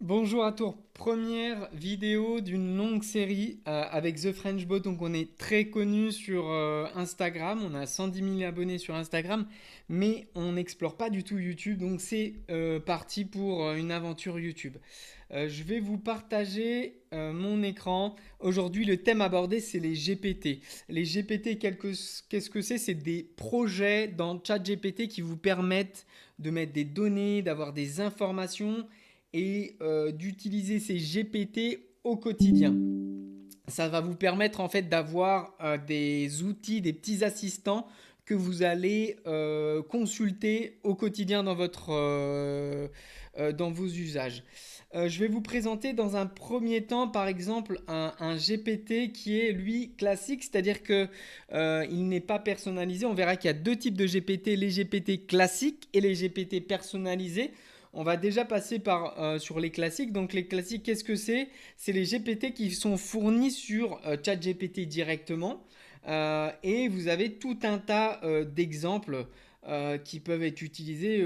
Bonjour à tous, première vidéo d'une longue série avec The French Bot. Donc on est très connu sur Instagram, on a 110 000 abonnés sur Instagram, mais on n'explore pas du tout YouTube. Donc c'est parti pour une aventure YouTube. Je vais vous partager mon écran. Aujourd'hui le thème abordé c'est les GPT. Les GPT, qu'est-ce que c'est? C'est des projets dans ChatGPT qui vous permettent de mettre des données, d'avoir des informations et d'utiliser ces GPT au quotidien. Ça va vous permettre en fait d'avoir des outils, des petits assistants que vous allez consulter au quotidien dans vos usages. Je vais vous présenter dans un premier temps, par exemple, un GPT qui est lui classique, c'est-à-dire que il n'est pas personnalisé. On verra qu'il y a deux types de GPT, les GPT classiques et les GPT personnalisés. On va déjà passer sur les classiques. Donc les classiques, qu'est-ce que c'est? C'est les GPT qui sont fournis sur ChatGPT directement. Et vous avez tout un tas d'exemples qui peuvent être utilisés.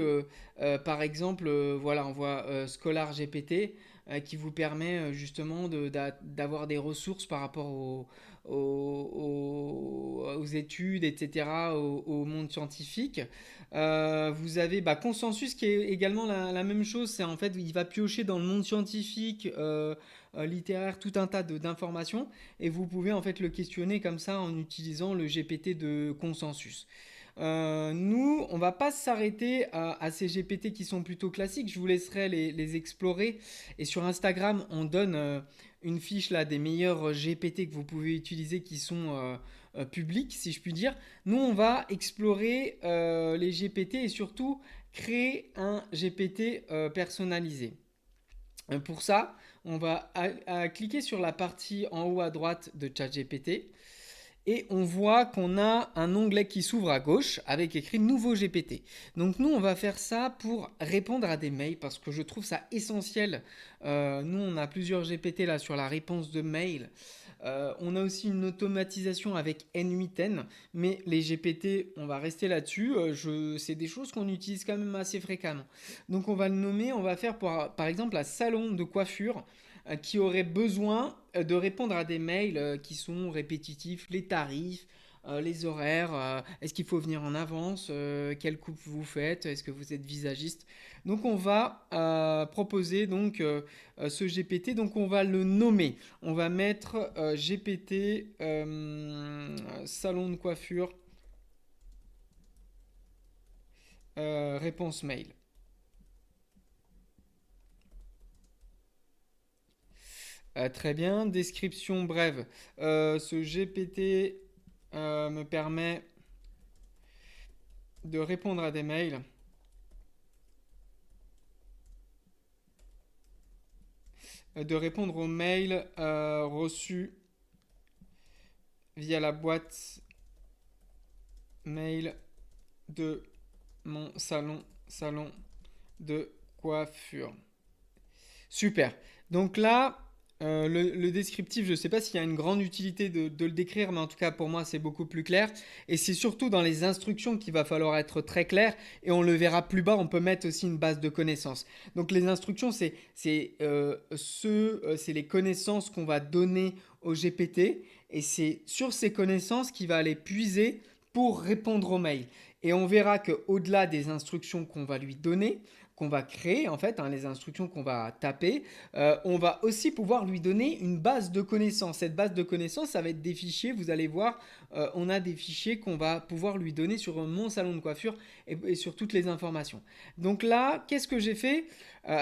Par exemple, voilà, on voit Scholar GPT qui vous permet justement d'avoir des ressources par rapport aux études, etc., au monde scientifique. Vous avez Consensus qui est également la même chose. C'est en fait, il va piocher dans le monde scientifique, littéraire, tout un tas d'informations. Et vous pouvez en fait le questionner comme ça en utilisant le GPT de Consensus. Nous, on va pas s'arrêter à ces GPT qui sont plutôt classiques. Je vous laisserai les explorer. Et sur Instagram, on donne une fiche là des meilleurs GPT que vous pouvez utiliser qui sont publics, si je puis dire. Nous, on va explorer les GPT et surtout créer un GPT personnalisé. Pour ça, on va cliquer sur la partie en haut à droite de ChatGPT et on voit qu'on a un onglet qui s'ouvre à gauche avec écrit Nouveau GPT. Donc nous, on va faire ça pour répondre à des mails parce que je trouve ça essentiel. Nous, on a plusieurs GPT là sur la réponse de mails. On a aussi une automatisation avec N8N, mais les GPT, on va rester là-dessus. C'est des choses qu'on utilise quand même assez fréquemment. Donc on va le nommer, on va faire par exemple un salon de coiffure qui aurait besoin de répondre à des mails qui sont répétitifs, les tarifs, les horaires, est-ce qu'il faut venir en avance, quelle coupe vous faites, est-ce que vous êtes visagiste. Donc on va proposer donc ce GPT, donc on va le nommer. On va mettre GPT salon de coiffure réponse mail. Très bien, description brève. Ce GPT me permet de répondre à des mails, de répondre aux mails reçus via la boîte mail de mon salon de coiffure. Super. Donc là, le descriptif, je ne sais pas s'il y a une grande utilité de le décrire, mais en tout cas pour moi c'est beaucoup plus clair. Et c'est surtout dans les instructions qu'il va falloir être très clair. Et on le verra plus bas, on peut mettre aussi une base de connaissances. Donc les instructions, c'est les connaissances qu'on va donner au GPT. Et c'est sur ces connaissances qu'il va aller puiser pour répondre aux mails. Et on verra qu'au-delà des instructions qu'on va lui donner, qu'on va créer en fait, hein, les instructions qu'on va taper, on va aussi pouvoir lui donner une base de connaissances. Cette base de connaissances, ça va être des fichiers, vous allez voir, on a des fichiers qu'on va pouvoir lui donner sur mon salon de coiffure et sur toutes les informations. Donc là, qu'est-ce que j'ai fait?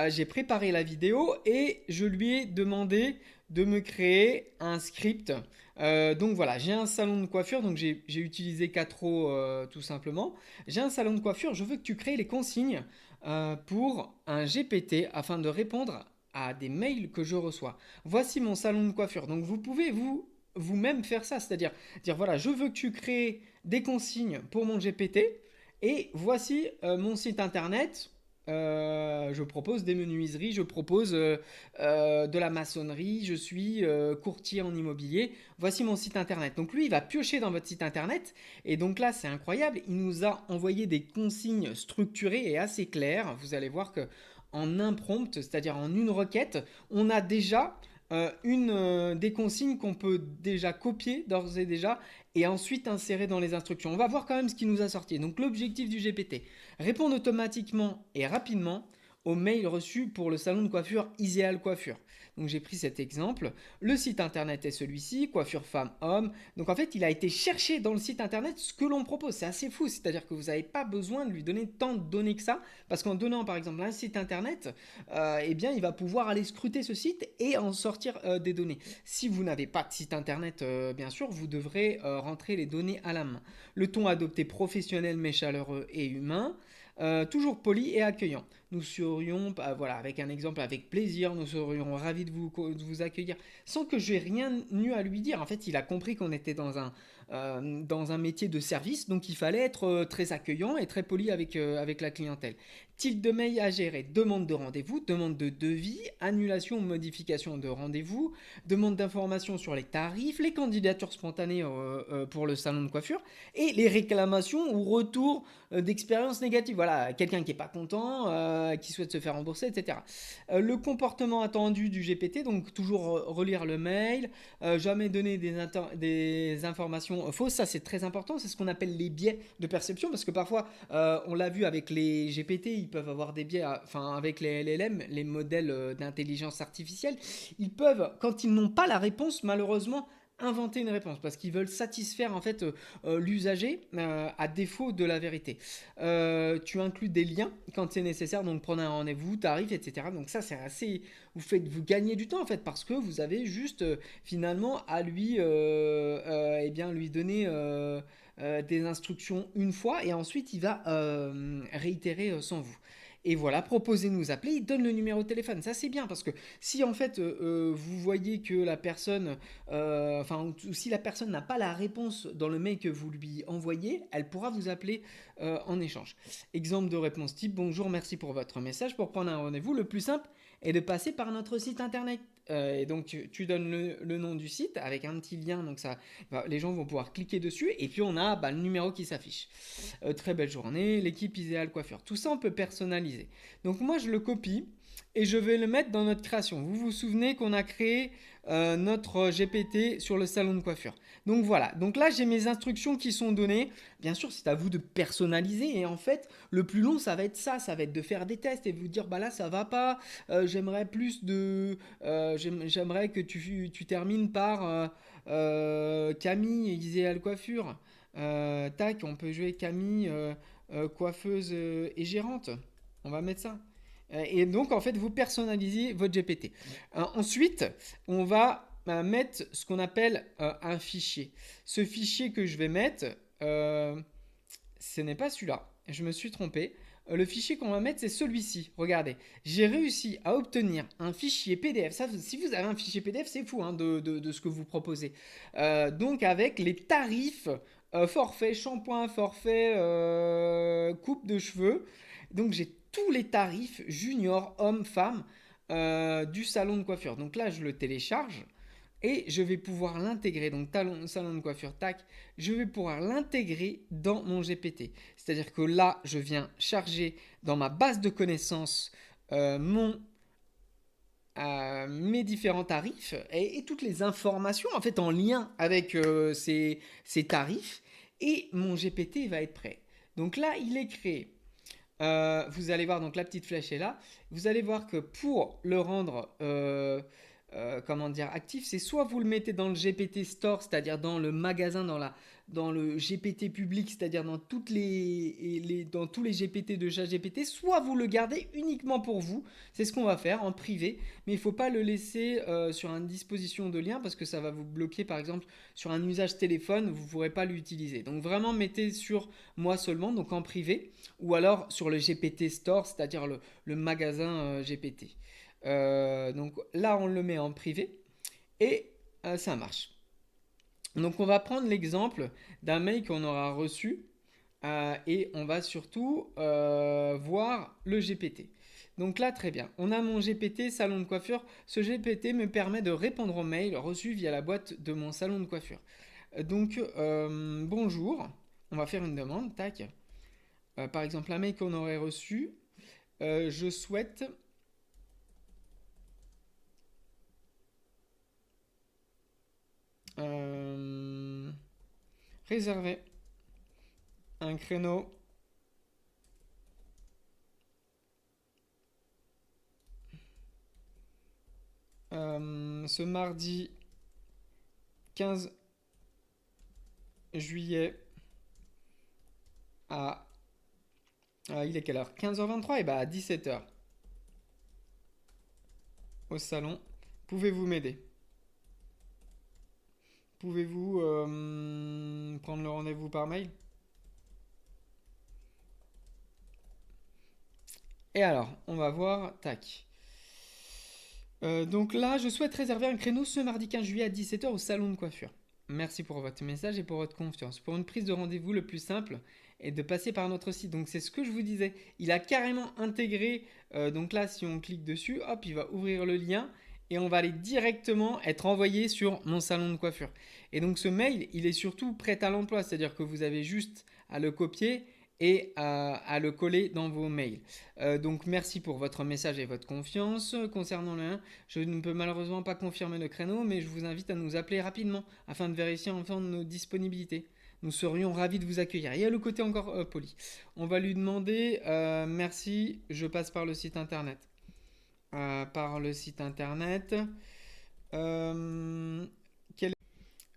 J'ai préparé la vidéo et je lui ai demandé de me créer un script. Donc voilà, j'ai un salon de coiffure, donc j'ai utilisé 4O tout simplement. J'ai un salon de coiffure, je veux que tu crées les consignes pour un GPT afin de répondre à des mails que je reçois. Voici mon salon de coiffure. Donc vous pouvez vous-même faire ça, c'est-à-dire dire voilà, je veux que tu crées des consignes pour mon GPT et voici mon site internet. Je propose des menuiseries, je propose de la maçonnerie, je suis courtier en immobilier. Voici mon site internet. Donc lui, il va piocher dans votre site internet. Et donc là, c'est incroyable. Il nous a envoyé des consignes structurées et assez claires. Vous allez voir que en un prompt, c'est-à-dire en une requête, on a déjà des consignes qu'on peut déjà copier d'ores et déjà et ensuite insérer dans les instructions. On va voir quand même ce qui nous a sorti. Donc l'objectif du GPT, répondre automatiquement et rapidement aux mails reçus pour le salon de coiffure Iséal Coiffure. Donc j'ai pris cet exemple. Le site internet est celui-ci, coiffure femme-homme. Donc en fait, il a été chercher dans le site internet ce que l'on propose. C'est assez fou, c'est-à-dire que vous n'avez pas besoin de lui donner tant de données que ça, parce qu'en donnant par exemple un site internet, eh bien il va pouvoir aller scruter ce site et en sortir des données. Si vous n'avez pas de site internet, bien sûr, vous devrez rentrer les données à la main. Le ton adopté professionnel mais chaleureux et humain. Toujours poli et accueillant. Nous serions, voilà, avec un exemple, avec plaisir, nous serions ravis de vous accueillir sans que j'ai rien eu à lui dire. En fait, il a compris qu'on était dans un métier de service, donc il fallait être très accueillant et très poli avec la clientèle. Type de mail à gérer, demande de rendez-vous, demande de devis, annulation ou modification de rendez-vous, demande d'informations sur les tarifs, les candidatures spontanées pour le salon de coiffure et les réclamations ou retours d'expériences négatives. Voilà, quelqu'un qui n'est pas content, qui souhaite se faire rembourser, etc. Le comportement attendu du GPT, donc toujours relire le mail, jamais donner des informations fausses, ça c'est très important, c'est ce qu'on appelle les biais de perception, parce que parfois, on l'a vu avec les GPT, ils peuvent avoir des biais, enfin avec les LLM, les modèles d'intelligence artificielle, ils peuvent, quand ils n'ont pas la réponse, malheureusement, inventer une réponse parce qu'ils veulent satisfaire en fait l'usager à défaut de la vérité. Tu inclus des liens quand c'est nécessaire, donc prenez un rendez-vous, tarif, etc. Donc ça c'est assez, vous gagnez du temps en fait parce que vous avez juste finalement à lui, eh bien lui donner des instructions une fois et ensuite il va réitérer sans vous. Et voilà, proposez nous appeler, il donne le numéro de téléphone. Ça c'est bien parce que si en fait vous voyez que la personne, enfin ou si la personne n'a pas la réponse dans le mail que vous lui envoyez, elle pourra vous appeler en échange. Exemple de réponse type: bonjour, merci pour votre message. Pour prendre un rendez-vous, le plus simple est de passer par notre site internet. Et donc tu donnes le nom du site avec un petit lien, donc ça, les gens vont pouvoir cliquer dessus et puis on a le numéro qui s'affiche. Très belle journée, l'équipe Iséal Coiffure. Tout ça on peut personnaliser. Donc moi je le copie et je vais le mettre dans notre création. Vous vous souvenez qu'on a créé notre GPT sur le salon de coiffure. Donc voilà, donc là j'ai mes instructions qui sont données. Bien sûr, c'est à vous de personnaliser et en fait, le plus long ça va être ça, ça va être de faire des tests et vous dire bah là ça va pas, j'aimerais plus de, j'aimerais que tu termines par Camille Iséal Coiffure. Tac, on peut jouer Camille coiffeuse et gérante. On va mettre ça. Et donc, en fait, vous personnalisez votre GPT. Ensuite, on va mettre ce qu'on appelle un fichier. Ce fichier que je vais mettre, ce n'est pas celui-là. Je me suis trompé. Le fichier qu'on va mettre, c'est celui-ci. Regardez, j'ai réussi à obtenir un fichier PDF. Ça, si vous avez un fichier PDF, c'est fou hein, de ce que vous proposez. Donc, avec les tarifs, forfait shampoing, forfait coupe de cheveux. Donc, j'ai tous les tarifs junior, homme, femme du salon de coiffure. Donc là, je le télécharge et je vais pouvoir l'intégrer. Donc salon de coiffure, tac, je vais pouvoir l'intégrer dans mon GPT. C'est-à-dire que là, je viens charger dans ma base de connaissances mes différents tarifs et toutes les informations en fait en lien avec ces tarifs et mon GPT va être prêt. Donc là, il est créé. Vous allez voir, donc la petite flèche est là. Vous allez voir que pour le rendre comment dire, actif, c'est soit vous le mettez dans le GPT Store, c'est-à-dire dans le magasin, dans le GPT public, c'est-à-dire dans dans tous les GPT de ChatGPT, soit vous le gardez uniquement pour vous. C'est ce qu'on va faire en privé, mais il ne faut pas le laisser sur une disposition de lien parce que ça va vous bloquer, par exemple, sur un usage téléphone, vous ne pourrez pas l'utiliser. Donc vraiment, mettez sur moi seulement, donc en privé, ou alors sur le GPT Store, c'est-à-dire le magasin GPT. Donc là, on le met en privé et ça marche. Donc on va prendre l'exemple d'un mail qu'on aura reçu et on va surtout voir le GPT. Donc là, très bien. On a mon GPT salon de coiffure. Ce GPT me permet de répondre aux mails reçus via la boîte de mon salon de coiffure. Donc, bonjour. On va faire une demande. Tac. Par exemple, un mail qu'on aurait reçu. Je souhaite Réserver un créneau ce mardi 15 juillet à... il est quelle heure? 15h23 et bah à 17h au salon. Pouvez-vous m'aider? Pouvez-vous prendre le rendez-vous par mail? Et alors, on va voir. Tac. Donc là, je souhaite réserver un créneau ce mardi 15 juillet à 17h au salon de coiffure. Merci pour votre message et pour votre confiance. Pour une prise de rendez-vous, le plus simple est de passer par notre site. Donc c'est ce que je vous disais. Il a carrément intégré. Donc là, si on clique dessus, hop, il va ouvrir le lien et on va aller directement être envoyé sur mon salon de coiffure. Et donc ce mail, il est surtout prêt à l'emploi. C'est-à-dire que vous avez juste à le copier et à le coller dans vos mails. Donc merci pour votre message et votre confiance. Concernant le 1, je ne peux malheureusement pas confirmer le créneau, mais je vous invite à nous appeler rapidement afin de vérifier enfin nos disponibilités. Nous serions ravis de vous accueillir. Il y a le côté encore poli. On va lui demander merci, je passe par le site internet. Par le site internet. Euh,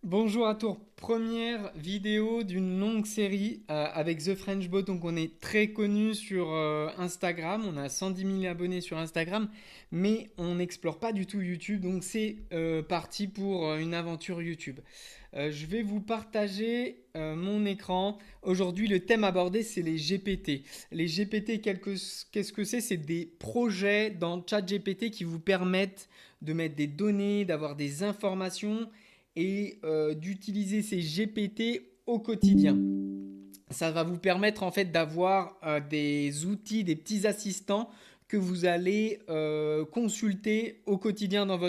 Bonjour à tous, première vidéo d'une longue série avec The French Bot. Donc on est très connu sur Instagram, on a 110 000 abonnés sur Instagram, mais on n'explore pas du tout YouTube. Donc c'est parti pour une aventure YouTube. Je vais vous partager mon écran. Aujourd'hui le thème abordé c'est les GPT. Les GPT, qu'est-ce que c'est? C'est des projets dans ChatGPT qui vous permettent de mettre des données, d'avoir des informations et d'utiliser ces GPT au quotidien. Ça va vous permettre en fait d'avoir des outils, des petits assistants que vous allez consulter au quotidien dans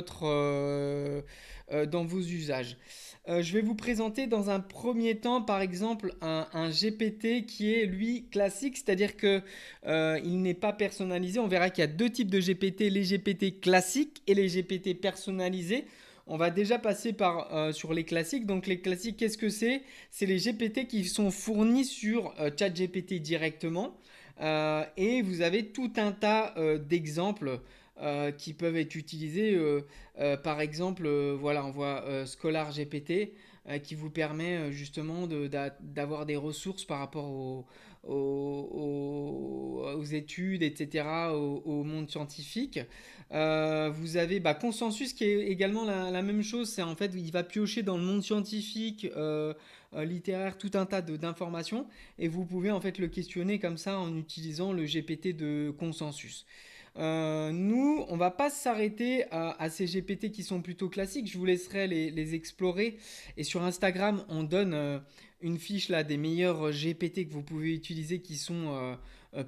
vos usages. Je vais vous présenter dans un premier temps par exemple un GPT qui est lui classique, c'est-à-dire que il n'est pas personnalisé. On verra qu'il y a deux types de GPT, les GPT classiques et les GPT personnalisés. On va déjà passer sur les classiques. Donc les classiques, qu'est-ce que c'est? C'est les GPT qui sont fournis sur ChatGPT directement. Et vous avez tout un tas d'exemples qui peuvent être utilisés. Par exemple, voilà, on voit Scholar GPT qui vous permet justement d'avoir des ressources par rapport aux études, etc., au monde scientifique. Vous avez Consensus qui est également la même chose. C'est en fait, il va piocher dans le monde scientifique, littéraire, tout un tas d'informations. Et vous pouvez en fait le questionner comme ça en utilisant le GPT de Consensus. Nous, on va pas s'arrêter à ces GPT qui sont plutôt classiques. Je vous laisserai les explorer. Et sur Instagram, on donne une fiche là des meilleurs GPT que vous pouvez utiliser qui sont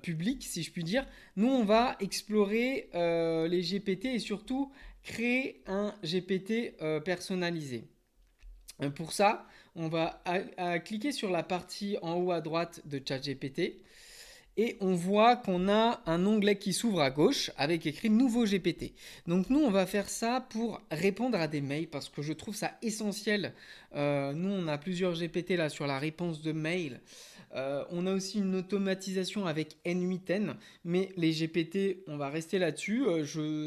publics, si je puis dire. Nous, on va explorer les GPT et surtout créer un GPT personnalisé. Pour ça, on va cliquer sur la partie en haut à droite de ChatGPT et on voit qu'on a un onglet qui s'ouvre à gauche avec écrit Nouveau GPT. Donc nous, on va faire ça pour répondre à des mails parce que je trouve ça essentiel. Nous, on a plusieurs GPT là sur la réponse de mails. On a aussi une automatisation avec N8N, mais les GPT, on va rester là-dessus.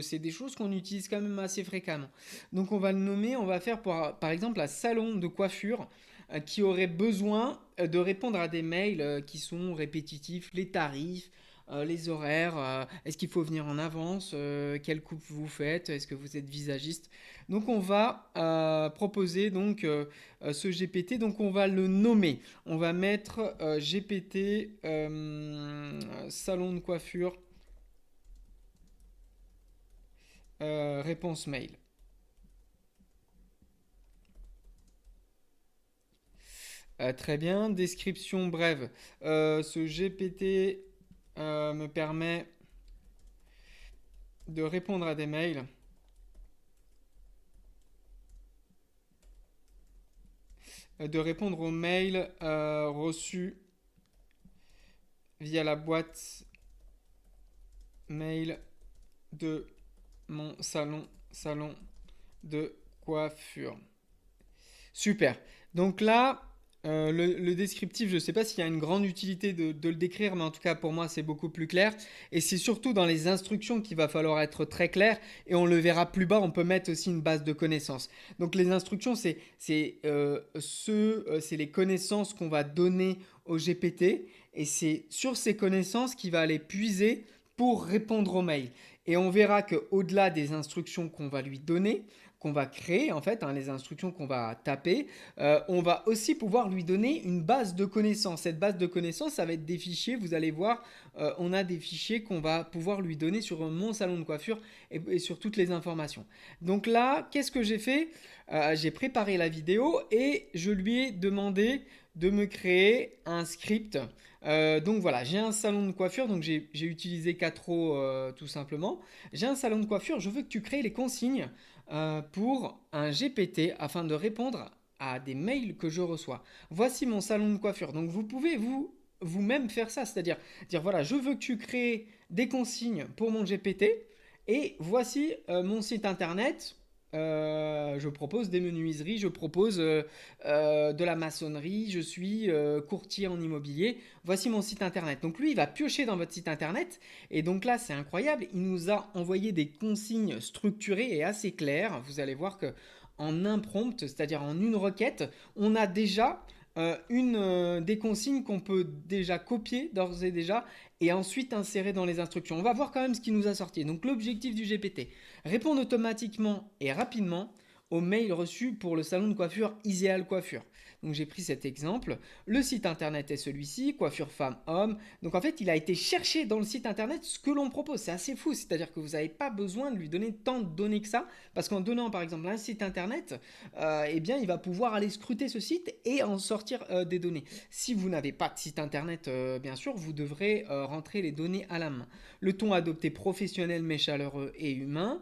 C'est des choses qu'on utilise quand même assez fréquemment. Donc on va le nommer, on va faire par exemple un salon de coiffure qui aurait besoin de répondre à des mails qui sont répétitifs, les tarifs, les horaires, est-ce qu'il faut venir en avance, quelle coupe vous faites, est-ce que vous êtes visagiste. Donc on va proposer donc ce GPT, donc on va le nommer. On va mettre GPT salon de coiffure réponse mail. Très bien, description brève. Ce GPT me permet de répondre à des mails de répondre aux mails reçus via la boîte mail de mon salon de coiffure. Super. Donc là, Le descriptif, je ne sais pas s'il y a une grande utilité de le décrire, mais en tout cas pour moi c'est beaucoup plus clair. Et c'est surtout dans les instructions qu'il va falloir être très clair. Et on le verra plus bas, on peut mettre aussi une base de connaissances. Donc les instructions, c'est les connaissances qu'on va donner au GPT. Et c'est sur ces connaissances qu'il va aller puiser pour répondre aux mails. Et on verra qu'au-delà des instructions qu'on va lui donner, qu'on va créer en fait, hein, les instructions qu'on va taper, on va aussi pouvoir lui donner une base de connaissances. Cette base de connaissances, ça va être des fichiers, vous allez voir, on a des fichiers qu'on va pouvoir lui donner sur mon salon de coiffure et sur toutes les informations. Donc là, qu'est-ce que j'ai fait? J'ai préparé la vidéo et je lui ai demandé de me créer un script. Donc voilà, j'ai un salon de coiffure, donc j'ai utilisé 4O tout simplement. J'ai un salon de coiffure, je veux que tu crées les consignes pour un GPT afin de répondre à des mails que je reçois. Voici mon salon de coiffure. Donc vous pouvez vous-même faire ça, c'est-à-dire dire voilà, je veux que tu crées des consignes pour mon GPT et voici mon site internet. Je propose des menuiseries, je propose de la maçonnerie, je suis courtier en immobilier. Voici mon site internet. Donc lui, il va piocher dans votre site internet. Et donc là, c'est incroyable. Il nous a envoyé des consignes structurées et assez claires. Vous allez voir que en un prompt, c'est-à-dire en une requête, on a déjà des consignes qu'on peut déjà copier d'ores et déjà et ensuite insérer dans les instructions. On va voir quand même ce qu'il nous a sorti. Donc l'objectif du GPT, répondre automatiquement et rapidement aux mails reçus pour le salon de coiffure Iséal Coiffure. Donc j'ai pris cet exemple. Le site internet est celui-ci, coiffure femme-homme. Donc en fait, il a été chercher dans le site internet ce que l'on propose. C'est assez fou, c'est-à-dire que vous n'avez pas besoin de lui donner tant de données que ça, parce qu'en donnant par exemple un site internet, eh bien il va pouvoir aller scruter ce site et en sortir des données. Si vous n'avez pas de site internet, bien sûr, vous devrez rentrer les données à la main. Le ton adopté professionnel mais chaleureux et humain.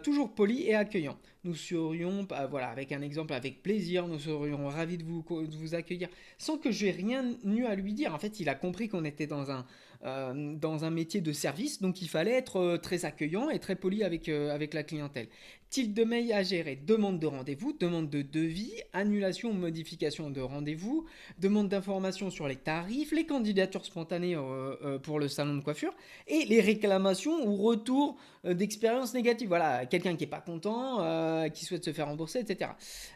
Toujours poli et accueillant. Nous serions, voilà, avec un exemple, avec plaisir, nous serions ravis de vous accueillir, sans que j'ai rien eu à lui dire. En fait, il a compris qu'on était dans un métier de service, donc il fallait être très accueillant et très poli avec la clientèle. Type de mail à gérer, demande de rendez-vous, demande de devis, annulation ou modification de rendez-vous, demande d'informations sur les tarifs, les candidatures spontanées pour le salon de coiffure et les réclamations ou retours d'expériences négatives. Voilà, quelqu'un qui n'est pas content, qui souhaite se faire rembourser, etc.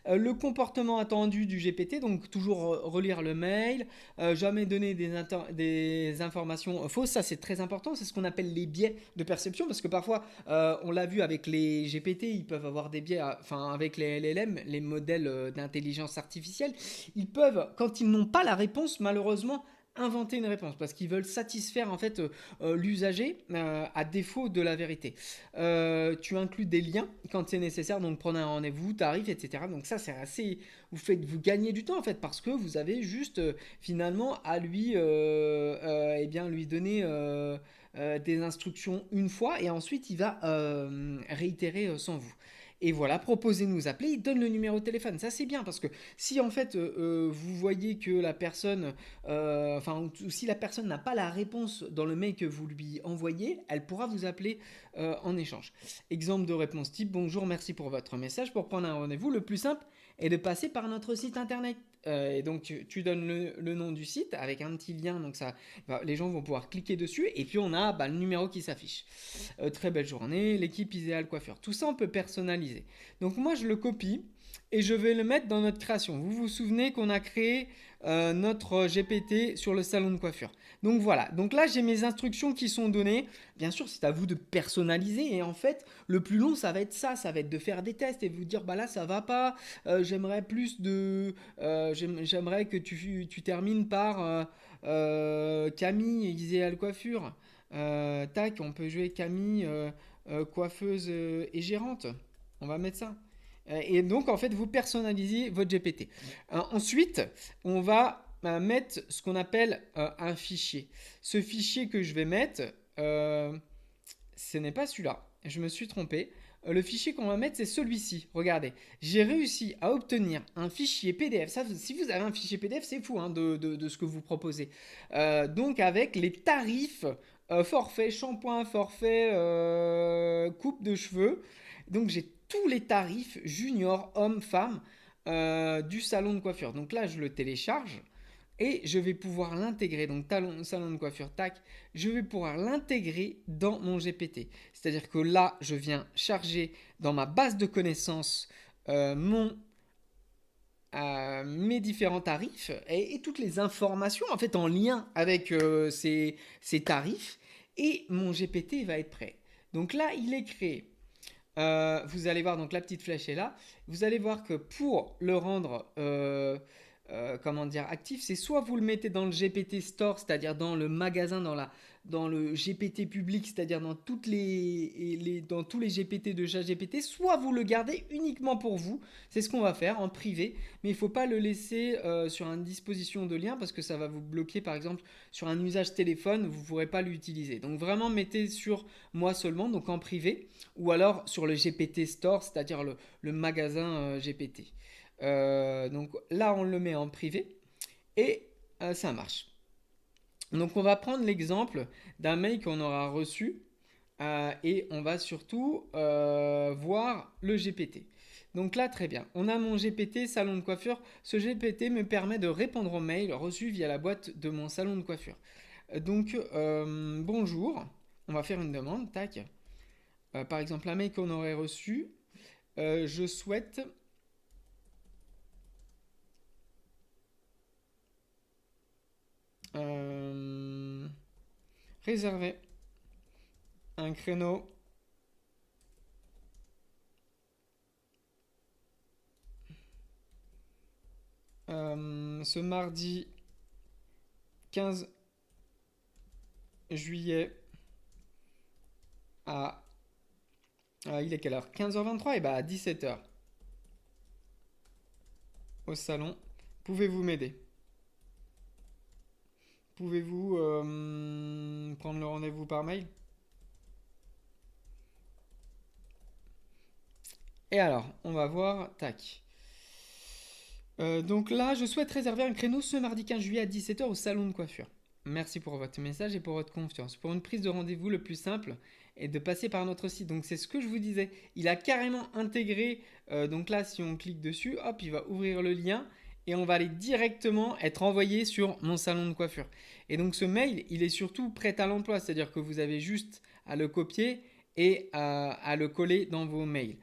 Le comportement attendu du GPT, donc toujours relire le mail, jamais donner des informations fausses, ça c'est très important, c'est ce qu'on appelle les biais de perception, parce que parfois, on l'a vu avec les GPT, ils peuvent avoir des biais, enfin avec les LLM, les modèles d'intelligence artificielle, ils peuvent, quand ils n'ont pas la réponse, malheureusement, inventer une réponse parce qu'ils veulent satisfaire en fait l'usager à défaut de la vérité. Tu inclus des liens quand c'est nécessaire, donc prenez un rendez-vous, tarif, etc. Donc ça c'est assez, vous gagnez du temps en fait parce que vous avez juste finalement à lui, eh bien lui donner des instructions une fois et ensuite il va réitérer sans vous. Et voilà, proposez nous appeler, il donne le numéro de téléphone. Ça c'est bien parce que si en fait vous voyez que la personne, enfin ou si la personne n'a pas la réponse dans le mail que vous lui envoyez, elle pourra vous appeler en échange. Exemple de réponse type, bonjour, merci pour votre message. Pour prendre un rendez-vous, le plus simple est de passer par notre site internet. Et donc tu donnes le nom du site avec un petit lien, donc ça, les gens vont pouvoir cliquer dessus et puis on a le numéro qui s'affiche. Très belle journée, l'équipe Iséal Coiffure. Tout ça on peut personnaliser. Donc moi je le copie et je vais le mettre dans notre création. Vous vous souvenez qu'on a créé notre GPT sur le salon de coiffure. Donc voilà, donc là j'ai mes instructions qui sont données. Bien sûr c'est à vous de personnaliser et en fait le plus long ça va être ça va être de faire des tests et vous dire bah là ça va pas, j'aimerais plus de... j'aimerais que tu termines par Camille Iséal Coiffure. Tac, on peut jouer Camille, coiffeuse et gérante. On va mettre ça. Et donc, en fait, vous personnalisez votre GPT. Ensuite, on va mettre ce qu'on appelle un fichier. Ce fichier que je vais mettre, ce n'est pas celui-là. Je me suis trompé. Le fichier qu'on va mettre, c'est celui-ci. Regardez, j'ai réussi à obtenir un fichier PDF. Ça, si vous avez un fichier PDF, c'est fou hein, de ce que vous proposez. Donc, avec les tarifs, forfait shampoing, forfait coupe de cheveux. Donc, j'ai tous les tarifs junior, homme, femme du salon de coiffure. Donc là, je le télécharge et je vais pouvoir l'intégrer. Donc salon de coiffure, tac, je vais pouvoir l'intégrer dans mon GPT. C'est-à-dire que là, je viens charger dans ma base de connaissances mon mes différents tarifs et toutes les informations en fait en lien avec ces tarifs et mon GPT va être prêt. Donc là, il est créé. Vous allez voir, donc la petite flèche est là. Vous allez voir que pour le rendre comment dire, actif, c'est soit vous le mettez dans le GPT Store, c'est-à-dire dans le magasin, dans le GPT public, c'est-à-dire dans, dans tous les GPT de ChatGPT, soit vous le gardez uniquement pour vous. C'est ce qu'on va faire en privé, mais il ne faut pas le laisser sur une disposition de lien parce que ça va vous bloquer, par exemple, sur un usage téléphone, vous ne pourrez pas l'utiliser. Donc vraiment, mettez sur moi seulement, donc en privé, ou alors sur le GPT Store, c'est-à-dire le magasin GPT. Donc là, on le met en privé et ça marche. Donc on va prendre l'exemple d'un mail qu'on aura reçu et on va surtout voir le GPT. Donc là, très bien. On a mon GPT salon de coiffure. Ce GPT me permet de répondre aux mails reçus via la boîte de mon salon de coiffure. Donc, bonjour. On va faire une demande. Tac. Par exemple, un mail qu'on aurait reçu. Je souhaite euh, réserver un créneau ce mardi 15 juillet à... il est quelle heure? 15h23 et bah à 17h au salon. Pouvez-vous m'aider? Pouvez-vous prendre le rendez-vous par mail? Et alors, on va voir. Tac. Donc là, je souhaite réserver un créneau ce mardi 15 juillet à 17h au salon de coiffure. Merci pour votre message et pour votre confiance. Pour une prise de rendez-vous, le plus simple est de passer par notre site. Donc c'est ce que je vous disais. Il a carrément intégré. Donc là, si on clique dessus, hop, il va ouvrir le lien et on va aller directement être envoyé sur mon salon de coiffure. Et donc ce mail, il est surtout prêt à l'emploi. C'est-à-dire que vous avez juste à le copier et à le coller dans vos mails.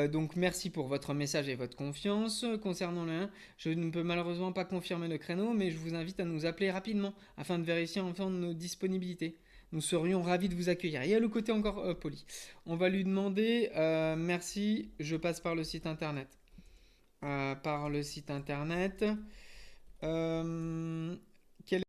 Donc merci pour votre message et votre confiance. Concernant le 1, je ne peux malheureusement pas confirmer le créneau, mais je vous invite à nous appeler rapidement afin de vérifier enfin nos disponibilités. Nous serions ravis de vous accueillir. Il y a le côté encore poli. On va lui demander merci, je passe par le site internet. Par le site internet.